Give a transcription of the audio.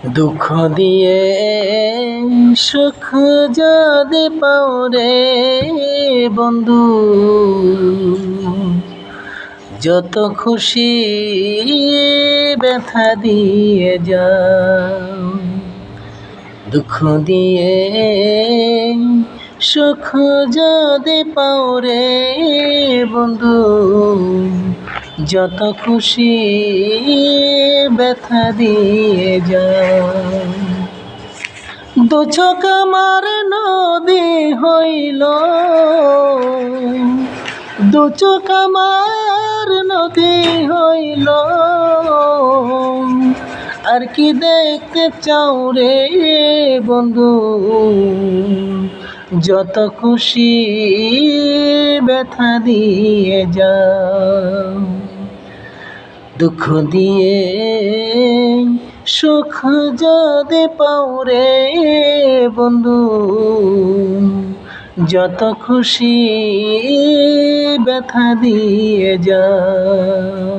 দুঃখ দিয়ে সুখ যদি পাও রে বন্ধু, যত খুশি ব্যথা দিয়ে যাও। দুঃখ দিয়ে সুখ যদি পাও রে বন্ধু, যত খুশি ব্যথা দিয়ে যাও। দু চোখ আমার নদী হইল, দু চোখ আমার নদী হইল, আর কি দেখতে চাও রে বন্ধু, যত খুশি ব্যথা দিয়ে যাও। দুঃখ দিয়ে সুখ যদি পাও রে বন্ধু, যত খুশি ব্যথা দিয়ে যাও।